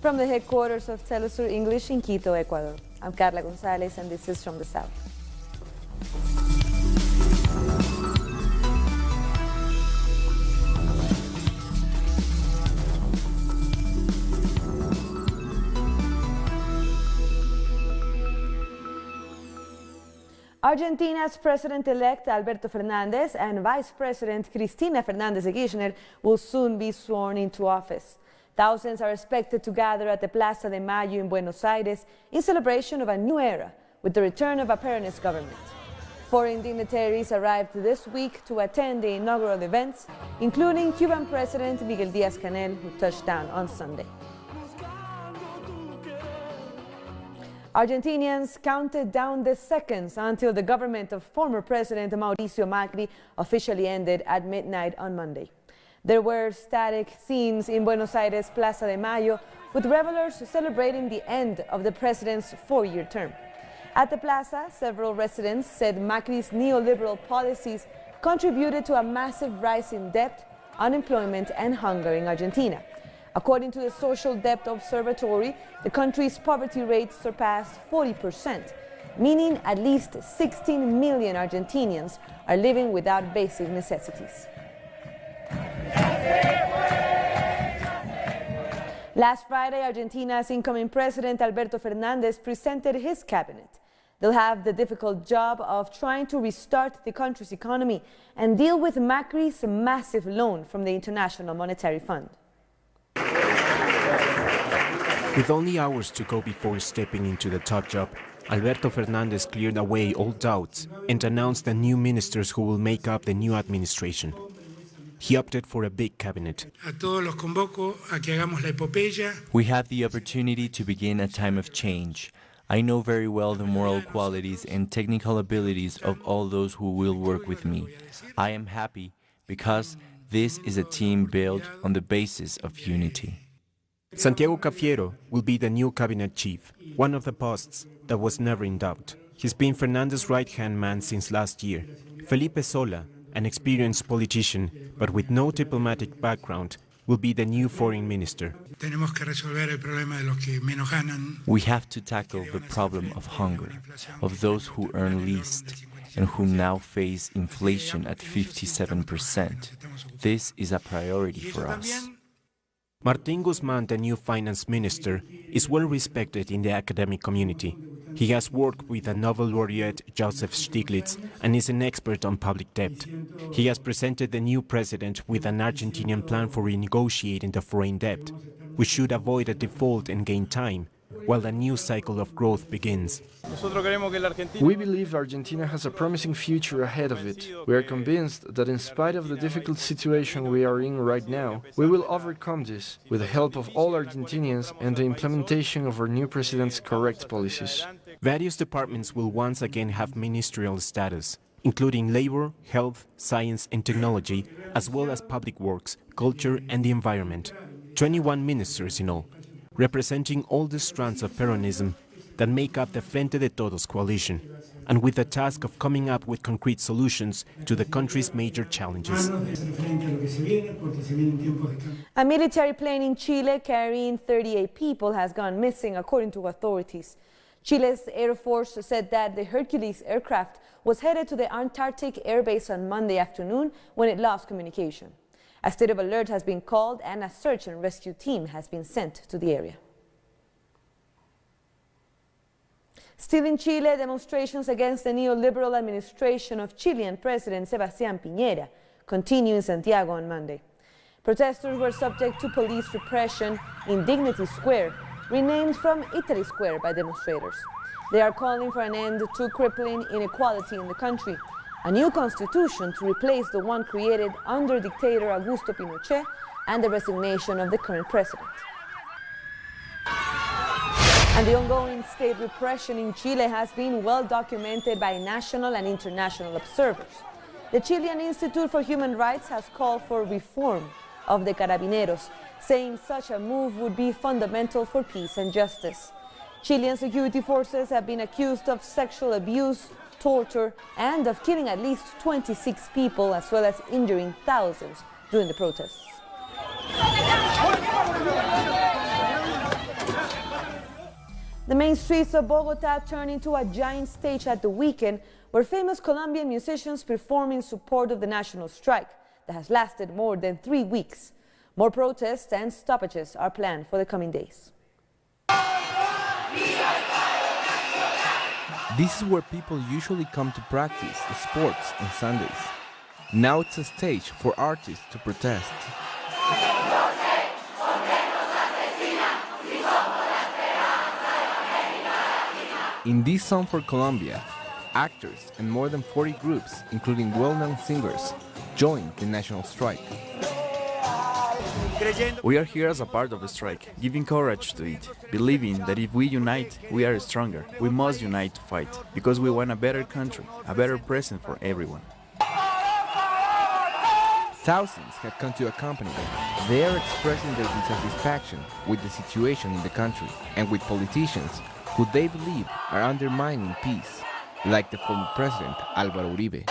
From the headquarters of Telesur English in Quito, Ecuador, I'm Carla Gonzalez, and this is From the South. Argentina's President-elect Alberto Fernandez and Vice President Cristina Fernandez de Kirchner will soon be sworn into office. Thousands are expected to gather at the Plaza de Mayo in Buenos Aires in celebration of a new era with the return of a Peronist government. Foreign dignitaries arrived this week to attend the inaugural events, including Cuban President Miguel Díaz-Canel, who touched down on Sunday. Argentinians counted down the seconds until the government of former President Mauricio Macri officially ended at midnight on Monday. There were static scenes in Buenos Aires' Plaza de Mayo, with revelers celebrating the end of the president's four-year term. At the plaza, several residents said Macri's neoliberal policies contributed to a massive rise in debt, unemployment, and hunger in Argentina. According to the Social Debt Observatory, the country's poverty rate surpassed 40%, meaning at least 16 million Argentinians are living without basic necessities. Last Friday, Argentina's incoming president, Alberto Fernandez, presented his cabinet. They'll have the difficult job of trying to restart the country's economy and deal with Macri's massive loan from the International Monetary Fund. With only hours to go before stepping into the top job, Alberto Fernandez cleared away all doubts and announced the new ministers who will make up the new administration. He opted for a big cabinet. We have the opportunity to begin a time of change. I know very well the moral qualities and technical abilities of all those who will work with me. I am happy because this is a team built on the basis of unity. Santiago Cafiero will be the new cabinet chief, one of the posts that was never in doubt. He's been Fernandez's right-hand man since last year. Felipe Sola, an experienced politician, but with no diplomatic background, will be the new foreign minister. We have to tackle the problem of hunger, of those who earn least, and who now face inflation at 57%. This is a priority for us. Martín Guzmán, the new finance minister, is well respected in the academic community. He has worked with the Nobel laureate Joseph Stiglitz and is an expert on public debt. He has presented the new president with an Argentinian plan for renegotiating the foreign debt, which should avoid a default and gain time, while a new cycle of growth begins. We believe Argentina has a promising future ahead of it. We are convinced that in spite of the difficult situation we are in right now, we will overcome this with the help of all Argentinians and the implementation of our new president's correct policies. Various departments will once again have ministerial status, including labor, health, science and technology, as well as public works, culture and the environment. 21 ministers in all, representing all the strands of Peronism that make up the Frente de Todos coalition, and with the task of coming up with concrete solutions to the country's major challenges. A military plane in Chile carrying 38 people has gone missing, according to authorities. Chile's Air Force said that the Hercules aircraft was headed to the Antarctic Air Base on Monday afternoon when it lost communication. A state of alert has been called and a search and rescue team has been sent to the area. Still in Chile, demonstrations against the neoliberal administration of Chilean President Sebastián Piñera continue in Santiago on Monday. Protesters were subject to police repression in Dignity Square, renamed from Italy Square by demonstrators. They are calling for an end to crippling inequality in the country, a new constitution to replace the one created under dictator Augusto Pinochet, and the resignation of the current president. And the ongoing state repression in Chile has been well documented by national and international observers. The Chilean Institute for Human Rights has called for reform of the Carabineros, saying such a move would be fundamental for peace and justice. Chilean security forces have been accused of sexual abuse, torture, and of killing at least 26 people, as well as injuring thousands during the protests. The main streets of Bogota turned into a giant stage at the weekend where famous Colombian musicians perform in support of the national strike that has lasted more than 3 weeks. More protests and stoppages are planned for the coming days. This is where people usually come to practice sports on Sundays. Now it's a stage for artists to protest. In this song for Colombia, actors and more than 40 groups, including well-known singers, joined the national strike. We are here as a part of the strike, giving courage to it, believing that if we unite, we are stronger. We must unite to fight, because we want a better country, a better present for everyone. Thousands have come to accompany them. They are expressing their dissatisfaction with the situation in the country and with politicians who they believe are undermining peace, like the former president Álvaro Uribe.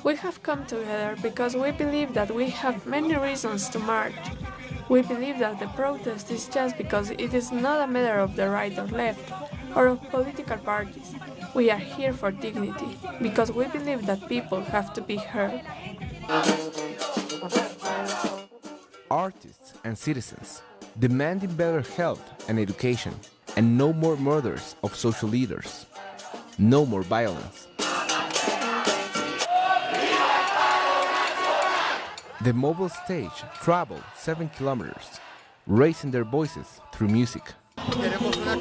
We have come together because we believe that we have many reasons to march. We believe that the protest is just because it is not a matter of the right or left, or of political parties. We are here for dignity, because we believe that people have to be heard. Artists and citizens demanding better health and education, and no more murders of social leaders. No more violence. The mobile stage traveled 7 kilometers, raising their voices through music.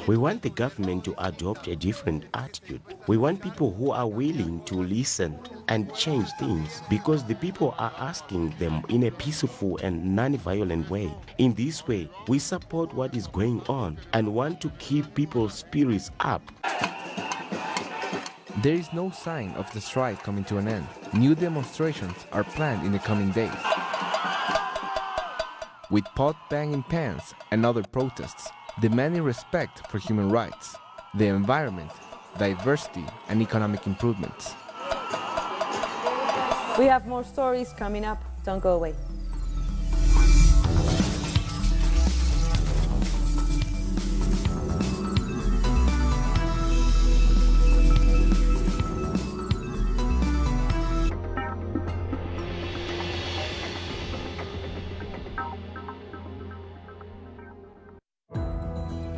We want the government to adopt a different attitude. We want people who are willing to listen and change things, because the people are asking them in a peaceful and non-violent way. In this way, we support what is going on and want to keep people's spirits up. There is no sign of the strike coming to an end. New demonstrations are planned in the coming days, with pot-banging pans and other protests demanding respect for human rights, the environment, diversity, and economic improvements. We have more stories coming up. Don't go away.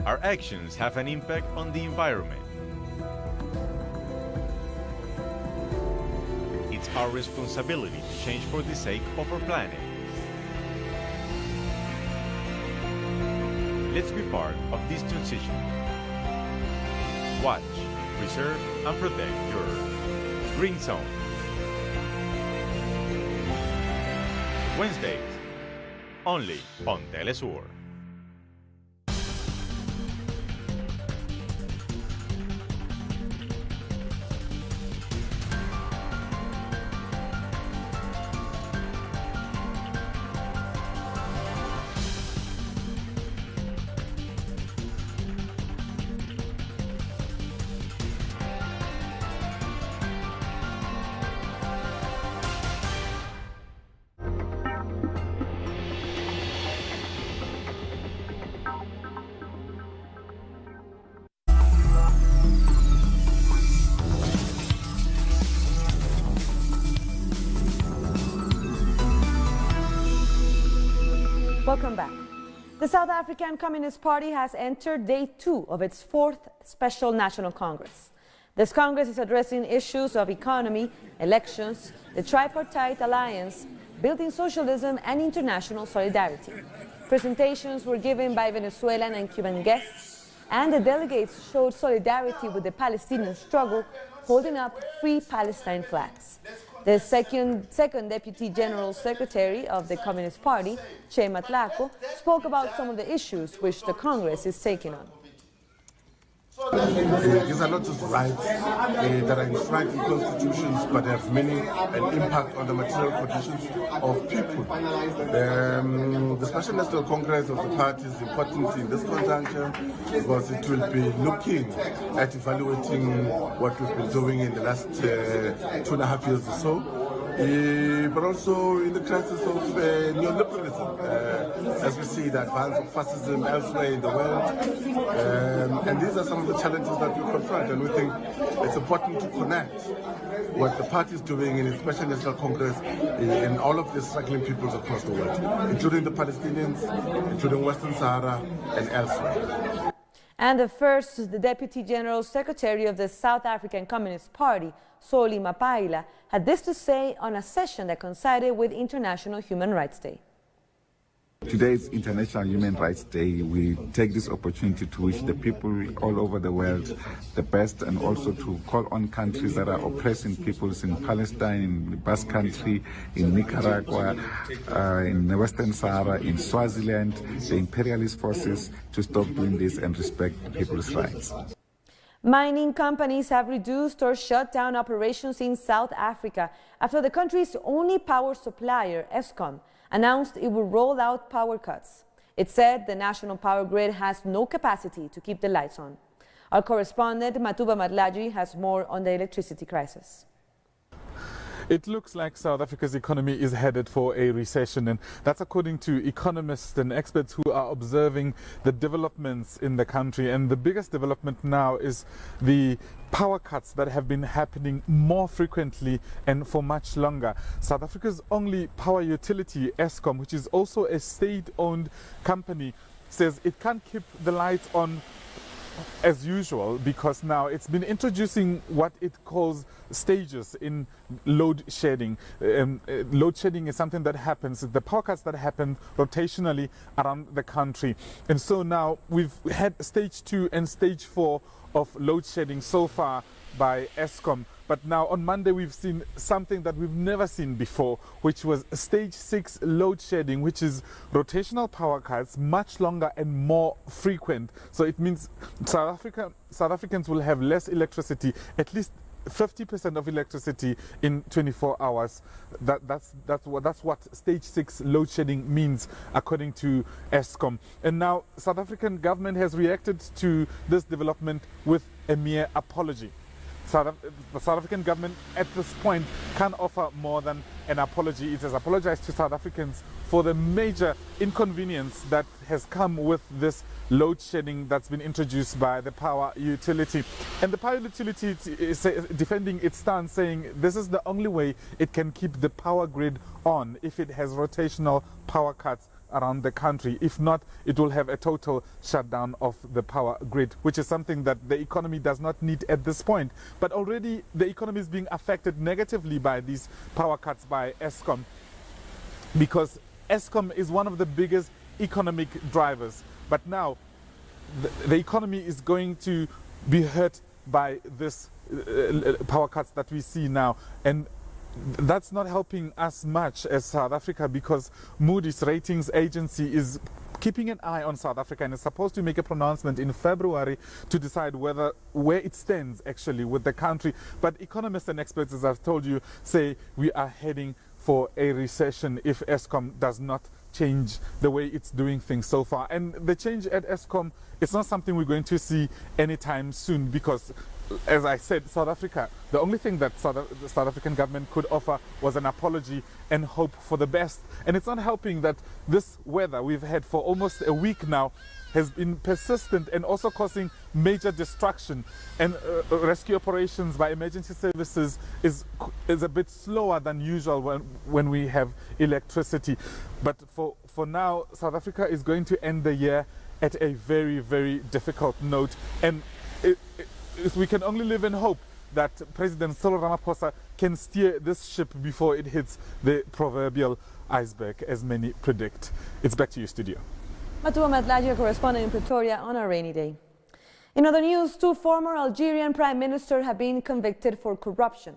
Our actions have an impact on the environment. It's our responsibility to change for the sake of our planet. Let's be part of this transition. Watch, preserve, and protect your Green Zone. Wednesdays, only on Telesur. Welcome back. The South African Communist Party has entered day 2 of its 4th Special National Congress. This Congress is addressing issues of economy, elections, the tripartite alliance, building socialism, and international solidarity. Presentations were given by Venezuelan and Cuban guests, and the delegates showed solidarity with the Palestinian struggle, holding up Free Palestine flags. The second Deputy General Secretary of the Communist Party, Che Matlaco, spoke about some of the issues which the Congress is taking on. These are not just rights that are enshrined in constitutions, but have many an impact on the material conditions of people. The Special National Congress of the party is important in this conjuncture because it will be looking at evaluating what we've been doing in the last 2.5 years or so, but also in the crisis of neoliberalism, as we see the advance of fascism elsewhere in the world. And these are some of the challenges that we confront, and we think it's important to connect what the party is doing in its Special National Congress in all of the struggling peoples across the world, including the Palestinians, including Western Sahara, and elsewhere. And the Deputy General Secretary of the South African Communist Party, Solly Mapaila, had this to say on a session that coincided with International Human Rights Day. Today is International Human Rights Day. We take this opportunity to wish the people all over the world the best, and also to call on countries that are oppressing peoples in Palestine, in the Basque Country, in Nicaragua, in the Western Sahara, in Swaziland, the imperialist forces, to stop doing this and respect people's rights. Mining companies have reduced or shut down operations in South Africa after the country's only power supplier, Eskom, announced it will roll out power cuts. It said the national power grid has no capacity to keep the lights on. Our correspondent, Matuba Matlaji, has more on the electricity crisis. It looks like South Africa's economy is headed for a recession, and that's according to economists and experts who are observing the developments in the country. And the biggest development now is the power cuts that have been happening more frequently and for much longer. South Africa's only power utility, Eskom, which is also a state-owned company, says it can't keep the lights on as usual because now it's been introducing what it calls stages in load shedding. Load shedding is something that happens, the power cuts that happen rotationally around the country. And so now we've had stage 2 and stage 4 of load shedding so far by Eskom. But now on Monday we've seen something that we've never seen before, which was stage 6 load shedding, which is rotational power cuts, much longer and more frequent. So it means South Africans will have less electricity, at least 50% of electricity in 24 hours. That's what stage 6 load shedding means, according to Eskom. And now South African government has reacted to this development with a mere apology. The South African government at this point can't offer more than an apology. It has apologized to South Africans for the major inconvenience that has come with this load shedding that's been introduced by the power utility. And the power utility is defending its stance, saying this is the only way it can keep the power grid on if it has rotational power cuts around the country. If not, it will have a total shutdown of the power grid, which is something that the economy does not need at this point. But already the economy is being affected negatively by these power cuts by Eskom, because Eskom is one of the biggest economic drivers. But now the economy is going to be hurt by this power cuts that we see now. And that's not helping us much as South Africa, because Moody's ratings agency is keeping an eye on South Africa and is supposed to make a pronouncement in February to decide where it stands actually with the country. But economists and experts, as I've told you, say we are heading for a recession if Eskom does not change the way it's doing things so far. And the change at Eskom, it's not something we're going to see anytime soon, because as I said, South Africa, the only thing that the South African government could offer was an apology and hope for the best. And it's not helping that this weather we've had for almost a week now has been persistent and also causing major destruction. And rescue operations by emergency services is a bit slower than usual when we have electricity. But for now, South Africa is going to end the year at a very, very difficult note. And we can only live in hope that President Cyril Ramaphosa can steer this ship before it hits the proverbial iceberg, as many predict. It's back to you, studio. Matuba Matlaji, correspondent in Pretoria on a rainy day. In other news, 2 former Algerian Prime Ministers have been convicted for corruption.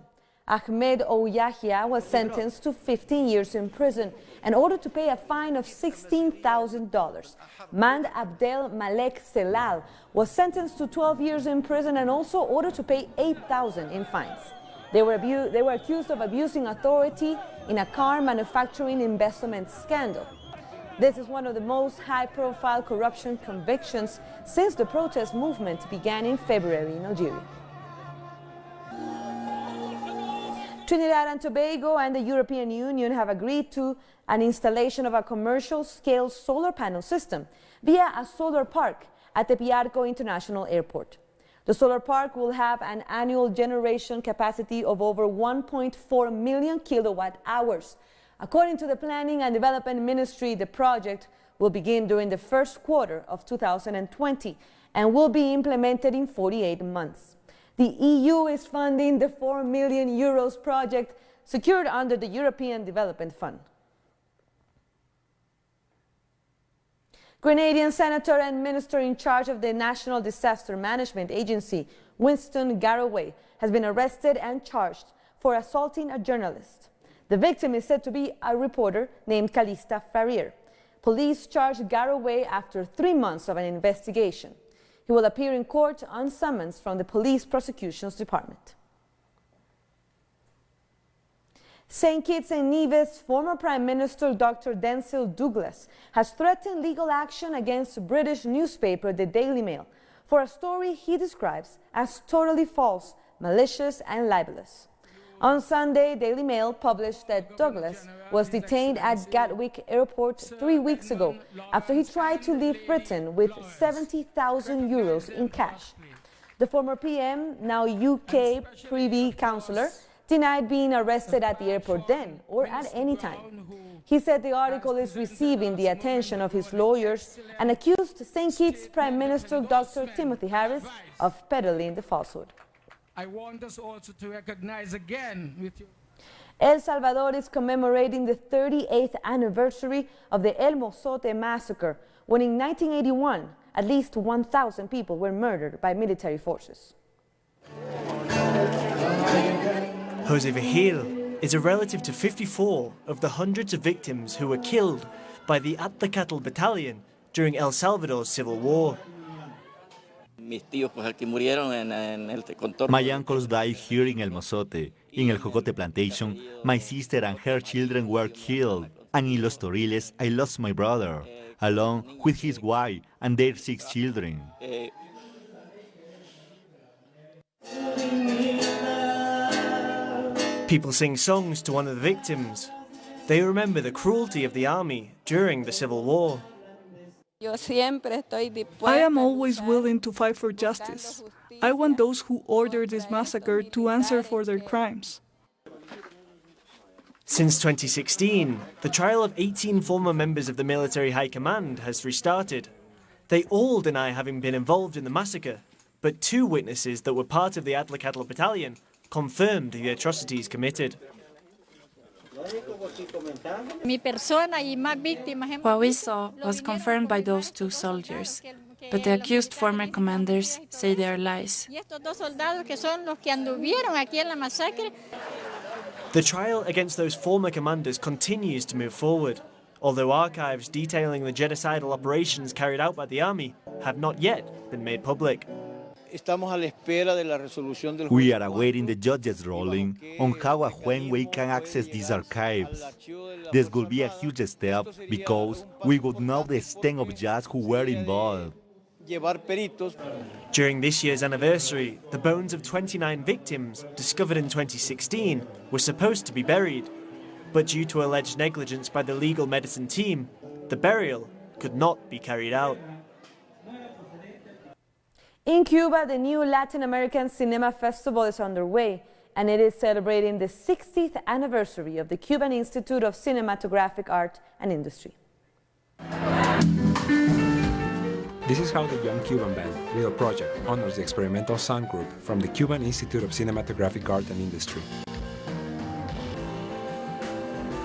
Ahmed Ouyahia was sentenced to 15 years in prison and ordered to pay a fine of $16,000. Mand Abdel Malek Selal was sentenced to 12 years in prison and also ordered to pay $8,000 in fines. They were accused of abusing authority in a car manufacturing investment scandal. This is one of the most high-profile corruption convictions since the protest movement began in February in Algeria. Trinidad and Tobago and the European Union have agreed to an installation of a commercial-scale solar panel system via a solar park at the Piarco International Airport. The solar park will have an annual generation capacity of over 1.4 million kilowatt hours. According to the Planning and Development Ministry, the project will begin during the first quarter of 2020 and will be implemented in 48 months. The EU is funding the €4 million project secured under the European Development Fund. Grenadian Senator and Minister in charge of the National Disaster Management Agency, Winston Garraway, has been arrested and charged for assaulting a journalist. The victim is said to be a reporter named Calista Farrier. Police charged Garraway after 3 months of an investigation. He will appear in court on summons from the Police Prosecutions Department. St. Kitts and Nevis former Prime Minister Dr. Denzil Douglas has threatened legal action against British newspaper The Daily Mail for a story he describes as totally false, malicious and libelous. On Sunday, Daily Mail published that Douglas was detained at Gatwick Airport 3 weeks ago after he tried to leave Britain with €70,000 in cash. The former PM, now UK Privy Councillor, denied being arrested at the airport then or at any time. He said the article is receiving the attention of his lawyers and accused St. Kitts Prime Minister Dr. Timothy Harris of peddling the falsehood. I want us also to recognize again with you. El Salvador is commemorating the 38th anniversary of the El Mozote massacre, when in 1981 at least 1,000 people were murdered by military forces. Jose Vigil is a relative to 54 of the hundreds of victims who were killed by the Atlacatl Battalion during El Salvador's civil war. My uncles died here in El Mozote. In El Jocote plantation, my sister and her children were killed. And in Los Toriles, I lost my brother, along with his wife and their 6 children. People sing songs to honor the victims. They remember the cruelty of the army during the Civil War. I am always willing to fight for justice. I want those who ordered this massacre to answer for their crimes. Since 2016, the trial of 18 former members of the military high command has restarted. They all deny having been involved in the massacre, but 2 witnesses that were part of the Atlacatl Battalion confirmed the atrocities committed. What we saw was confirmed by those 2 soldiers, but the accused former commanders say they are lies. The trial against those former commanders continues to move forward, although archives detailing the genocidal operations carried out by the army have not yet been made public. We are awaiting the judge's ruling on how and when we can access these archives. This will be a huge step because we would know the extent of just who were involved. During this year's anniversary, the bones of 29 victims, discovered in 2016, were supposed to be buried. But due to alleged negligence by the legal medicine team, the burial could not be carried out. In Cuba, the new Latin American Cinema Festival is underway, and it is celebrating the 60th anniversary of the Cuban Institute of Cinematographic Art and Industry. This is how the young Cuban band, Little Project, honors the experimental sound group from the Cuban Institute of Cinematographic Art and Industry.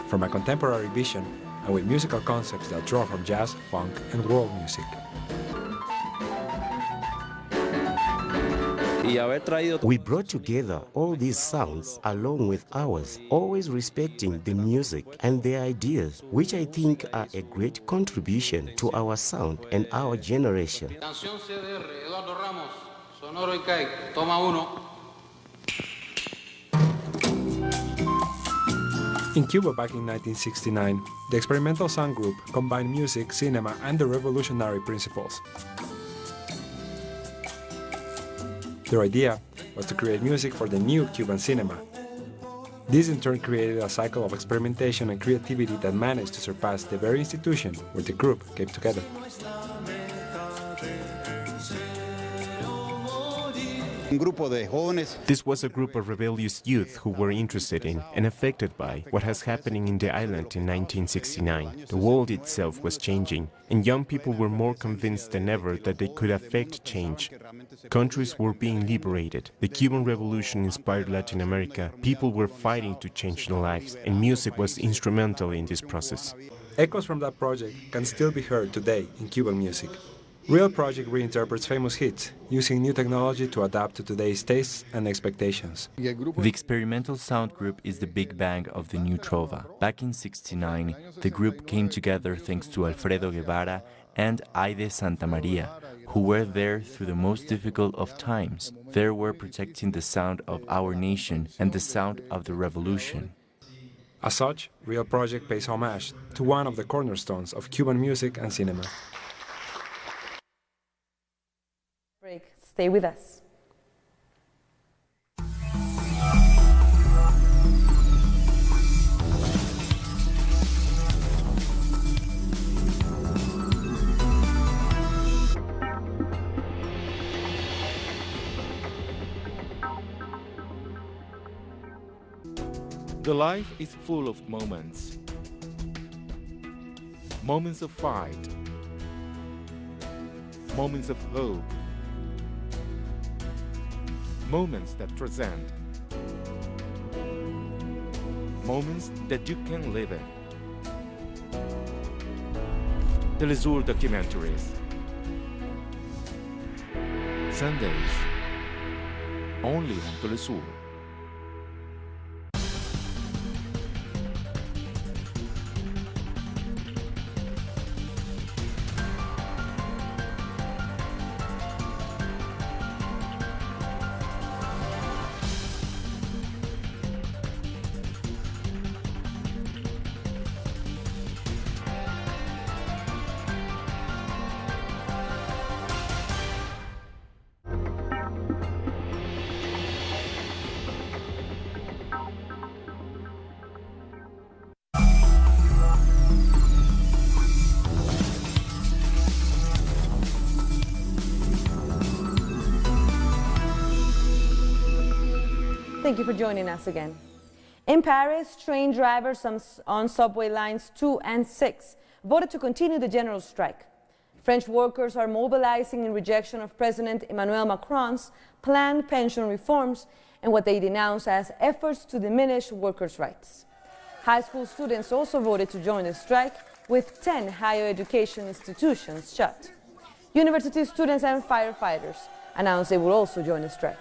From a contemporary vision, and with musical concepts that draw from jazz, funk, and world music. We brought together all these sounds along with ours, always respecting the music and the ideas, which I think are a great contribution to our sound and our generation. In Cuba back in 1969, the experimental sound group combined music, cinema, and the revolutionary principles. Their idea was to create music for the new Cuban cinema. This in turn created a cycle of experimentation and creativity that managed to surpass the very institution where the group came together. This was a group of rebellious youth who were interested in and affected by what was happening in the island in 1969. The world itself was changing, and young people were more convinced than ever that they could affect change. Countries were being liberated. The Cuban Revolution inspired Latin America. People were fighting to change their lives, and music was instrumental in this process. Echoes from that project can still be heard today in Cuban music. Real Project reinterprets famous hits, using new technology to adapt to today's tastes and expectations. The experimental sound group is the big bang of the new trova. Back in '69, the group came together thanks to Alfredo Guevara and Aide Santa Maria, who were there through the most difficult of times. They were protecting the sound of our nation and the sound of the revolution. As such, Real Project pays homage to one of the cornerstones of Cuban music and cinema. Stay with us. The life is full of moments. Moments of fight. Moments of hope. Moments that transcend. Moments that you can live in. Telesur documentaries. Sundays. Only on Telesur. Thank you for joining us again. In Paris, train drivers on subway lines 2 and 6 voted to continue the general strike. French workers are mobilizing in rejection of President Emmanuel Macron's planned pension reforms and what they denounce as efforts to diminish workers' rights. High school students also voted to join the strike, with 10 higher education institutions shut. University students and firefighters announced they will also join the strike.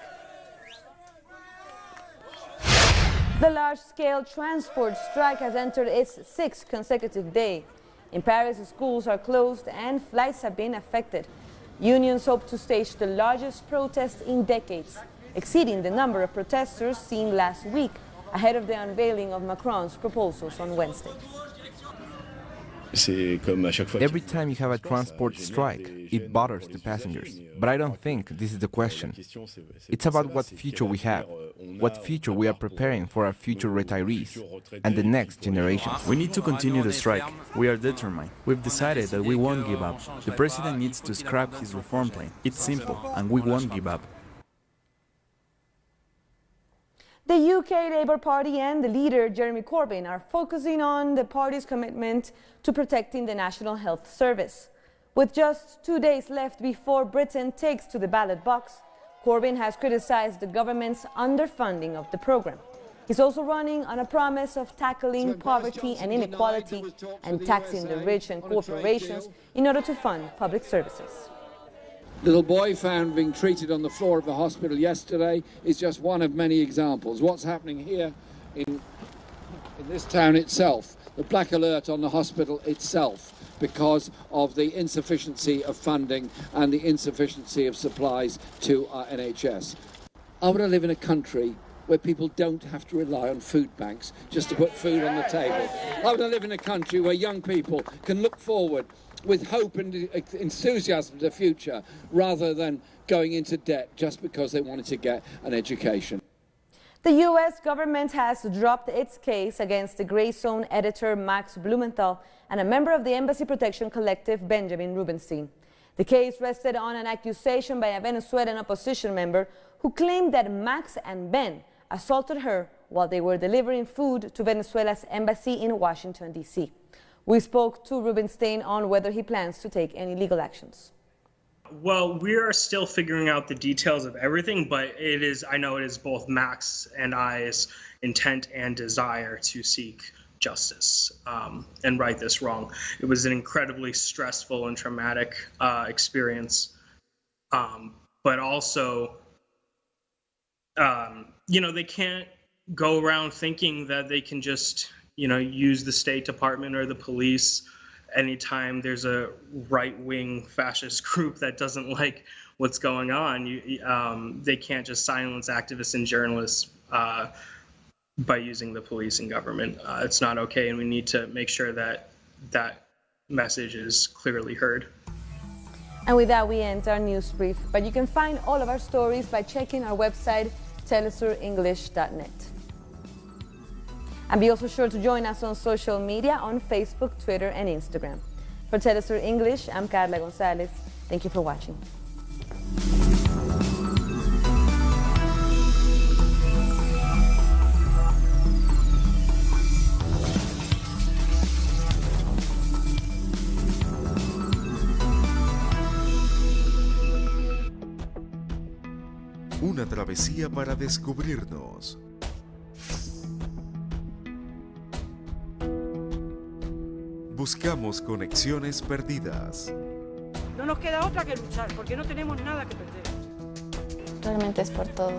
The large-scale transport strike has entered its 6th consecutive day. In Paris, schools are closed and flights have been affected. Unions hope to stage the largest protest in decades, exceeding the number of protesters seen last week ahead of the unveiling of Macron's proposals on Wednesday. Every time you have a transport strike, it bothers the passengers. But I don't think this is the question. It's about what future we have, what future we are preparing for our future retirees and the next generations. We need to continue the strike. We are determined. We've decided that we won't give up. The president needs to scrap his reform plan. It's simple, and we won't give up. The UK Labour Party and the leader, Jeremy Corbyn, are focusing on the party's commitment to protecting the National Health Service. With just 2 days left before Britain takes to the ballot box, Corbyn has criticized the government's underfunding of the programme. He's also running on a promise of tackling poverty and inequality and taxing the rich and corporations in order to fund public services. Little boy found being treated on the floor of the hospital yesterday is just one of many examples. What's happening here in this town itself, the black alert on the hospital itself, because of the insufficiency of funding and the insufficiency of supplies to our NHS. I want to live in a country where people don't have to rely on food banks just to put food on the table. I want to live in a country where young people can look forward with hope and enthusiasm to the future, rather than going into debt just because they wanted to get an education. The U.S. government has dropped its case against the Gray Zone editor Max Blumenthal and a member of the Embassy Protection Collective, Benjamin Rubenstein. The case rested on an accusation by a Venezuelan opposition member who claimed that Max and Ben assaulted her while they were delivering food to Venezuela's embassy in Washington, D.C. We spoke to Rubenstein on whether he plans to take any legal actions. Well, we are still figuring out the details of everything, but I know it is both Max and I's intent and desire to seek justice and right this wrong. It was an incredibly stressful and traumatic experience, but also, they can't go around thinking that they can just, use the State Department or the police anytime there's a right-wing fascist group that doesn't like what's going on. They can't just silence activists and journalists by using the police and government. It's not okay, and we need to make sure that that message is clearly heard. And with that, we end our news brief. But you can find all of our stories by checking our website, telesurenglish.net. And be also sure to join us on social media on Facebook, Twitter, and Instagram. For Telesur English, I'm Carla Gonzalez. Thank you for watching. Una travesía para descubrirnos. Buscamos conexiones perdidas. No nos queda otra que luchar, porque no tenemos nada que perder. Realmente es por todo.